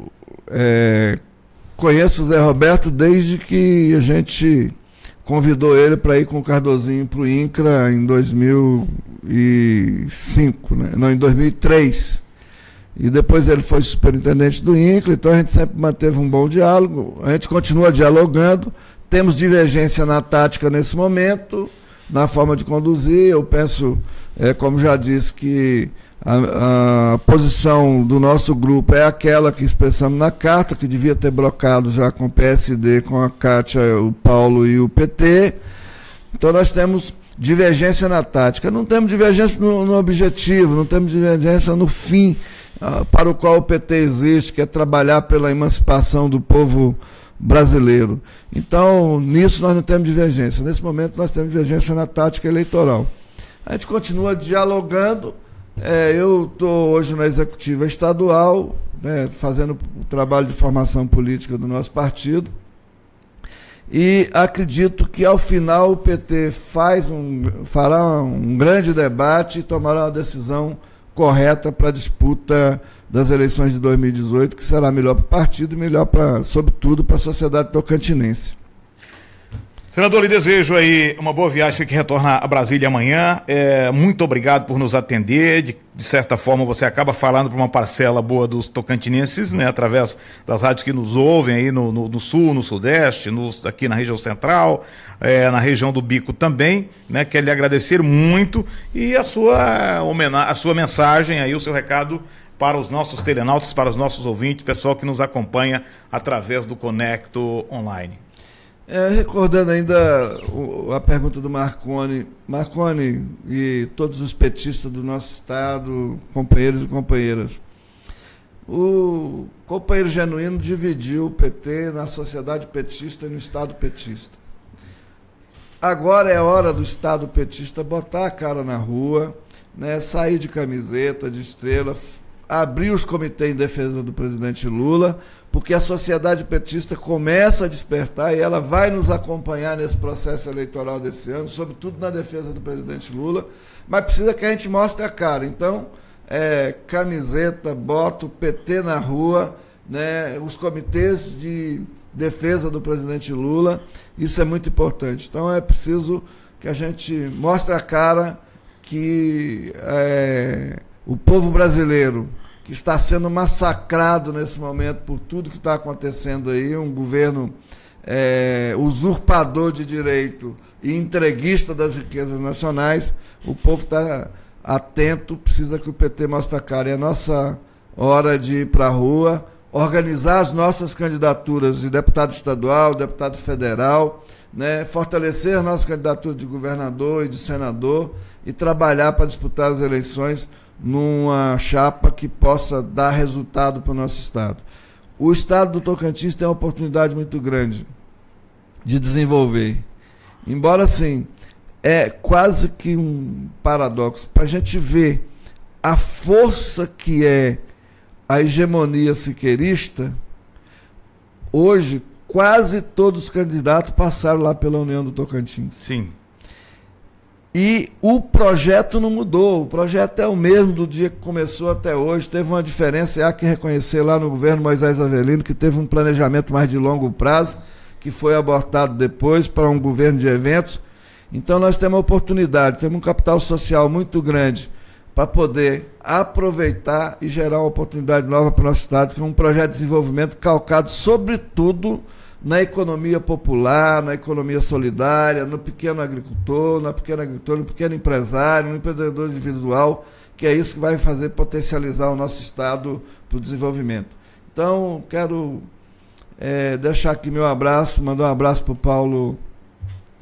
conheço o Zé Roberto desde que a gente convidou ele para ir com o Cardozinho para o INCRA em 2005, né? Não, em 2003. E depois ele foi superintendente do INCRA, então a gente sempre manteve um bom diálogo, a gente continua dialogando. Temos divergência na tática nesse momento, na forma de conduzir. Eu penso, como já disse, que a posição do nosso grupo é aquela que expressamos na carta, que devia ter blocado já com o PSD, com a Cátia, o Paulo e o PT. Então nós temos divergência na tática. Não temos divergência no objetivo, não temos divergência no fim para o qual o PT existe, que é trabalhar pela emancipação do povo brasileiro. Então, nisso nós não temos divergência. Nesse momento nós temos divergência na tática eleitoral. A gente continua dialogando. Eu estou hoje na executiva estadual, né, fazendo o trabalho de formação política do nosso partido. E acredito que ao final o PT fará um grande debate e tomará uma decisão correta para a disputa das eleições de 2018, que será melhor para o partido e melhor, sobretudo, para a sociedade tocantinense. Senador, lhe desejo aí uma boa viagem, você que retorna a Brasília amanhã. Muito obrigado por nos atender. De certa forma, você acaba falando para uma parcela boa dos tocantinenses, né, através das rádios que nos ouvem aí no Sul, no Sudeste, aqui na região central, na região do Bico também, né. Quero lhe agradecer muito e a sua mensagem aí, o seu recado para os nossos telenautas, para os nossos ouvintes, pessoal que nos acompanha através do Conecto Online. Recordando ainda a pergunta do Marconi e todos os petistas do nosso estado, companheiros e companheiras. O companheiro Genuíno dividiu o PT na sociedade petista e no estado petista. Agora é hora do estado petista botar a cara na rua, né, sair de camiseta, de estrela, abrir os comitês em defesa do presidente Lula, porque a sociedade petista começa a despertar e ela vai nos acompanhar nesse processo eleitoral desse ano, sobretudo na defesa do presidente Lula, mas precisa que a gente mostre a cara. Então, camiseta, bota o PT na rua, né, os comitês de defesa do presidente Lula, isso é muito importante. Então é preciso que a gente mostre a cara, que o povo brasileiro, que está sendo massacrado nesse momento por tudo que está acontecendo aí, um governo usurpador de direito e entreguista das riquezas nacionais, o povo está atento, precisa que o PT mostre a cara. É a nossa hora de ir para a rua, organizar as nossas candidaturas de deputado estadual, deputado federal, né, fortalecer a nossa candidatura de governador e de senador e trabalhar para disputar as eleições numa chapa que possa dar resultado para o nosso estado. O estado do Tocantins tem uma oportunidade muito grande de desenvolver. Embora, assim, é quase que um paradoxo, para a gente ver a força que é a hegemonia siqueirista, hoje quase todos os candidatos passaram lá pela União do Tocantins. Sim. E o projeto não mudou, o projeto é o mesmo do dia que começou até hoje, teve uma diferença, e há que reconhecer lá no governo Moisés Avelino, que teve um planejamento mais de longo prazo, que foi abortado depois para um governo de eventos. Então nós temos uma oportunidade, temos um capital social muito grande para poder aproveitar e gerar uma oportunidade nova para o nosso estado, que é um projeto de desenvolvimento calcado sobretudo na economia popular, na economia solidária, no pequeno agricultor, no pequeno empresário, no empreendedor individual, que é isso que vai fazer potencializar o nosso estado para o desenvolvimento. Então, quero deixar aqui meu abraço, mandar um abraço para o Paulo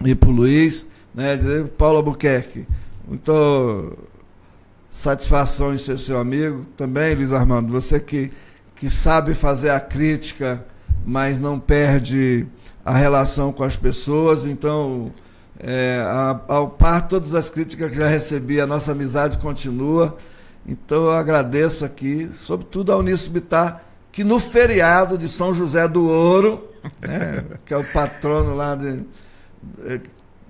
e para o Luiz, né, dizer, Paulo Albuquerque, muito satisfação em ser seu amigo, também, Luiz Armando, você que sabe fazer a crítica, mas não perde a relação com as pessoas. Então, ao par de todas as críticas que já recebi, a nossa amizade continua. Então eu agradeço aqui, sobretudo ao Unício Bittar, que no feriado de São José do Ouro, né, que é o patrono lá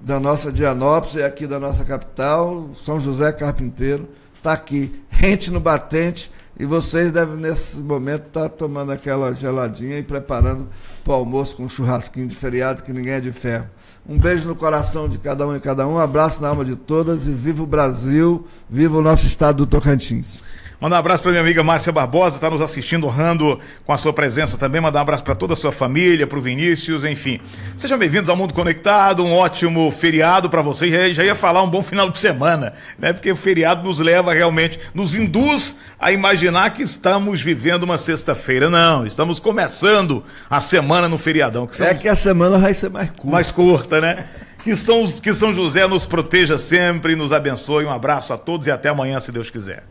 da nossa Dianópolis e aqui da nossa capital, São José Carpinteiro, está aqui, rente no batente. E vocês devem, nesse momento, estar tomando aquela geladinha e preparando para o almoço com um churrasquinho de feriado, que ninguém é de ferro. Um beijo no coração de cada um e cada um, um abraço na alma de todas e viva o Brasil, viva o nosso estado do Tocantins. Mandar um abraço para minha amiga Márcia Barbosa, está nos assistindo, honrando com a sua presença também. Mandar um abraço para toda a sua família, para o Vinícius, enfim. Sejam bem-vindos ao Mundo Conectado, um ótimo feriado para vocês. Já ia falar um bom final de semana, né? Porque o feriado nos leva realmente, nos induz a imaginar que estamos vivendo uma sexta-feira. Não, estamos começando a semana no feriadão. Que a semana vai ser mais curta. Mais curta, né? Que São José nos proteja sempre, nos abençoe. Um abraço a todos e até amanhã, se Deus quiser.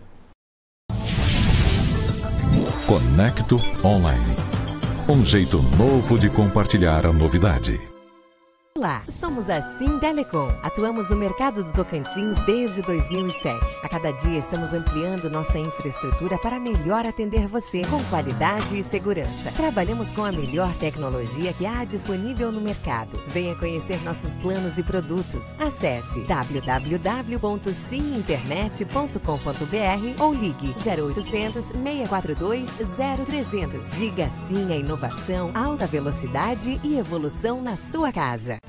Conecto Online. Um jeito novo de compartilhar a novidade. Olá, somos a Sintelecom. Atuamos no mercado do Tocantins desde 2007. A cada dia estamos ampliando nossa infraestrutura para melhor atender você com qualidade e segurança. Trabalhamos com a melhor tecnologia que há disponível no mercado. Venha conhecer nossos planos e produtos. Acesse www.siminternet.com.br ou ligue 0800 642 0300. Diga sim à inovação, alta velocidade e evolução na sua casa.